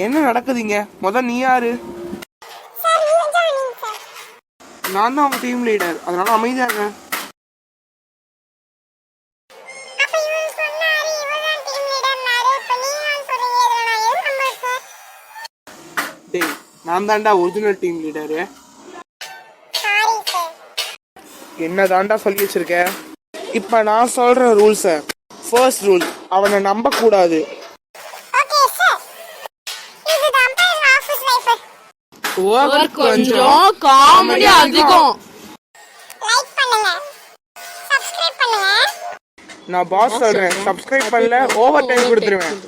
என்ன நடக்குதுங்க? நீ யாரு? நான் தான் உங்க டீம் லீடர், அதனால அமைதியா இருங்க. டேய், நான் தான்டா ஒரிஜினல் டீம் லீடரு. என்ன தாண்டா சொல்லி வச்சிருக்க? இப்ப நான் சொல்ற ரூல்ஸ். ஃபர்ஸ்ட் ரூல், அவனை நம்ப கூடாது. கொஞ்சம் காமெடி அதிகம். நான் பாஸ் சொல்றேன், சப்ஸ்கிரைப் பண்ணல ஓவர் டைம் கொடுத்துருவேன்.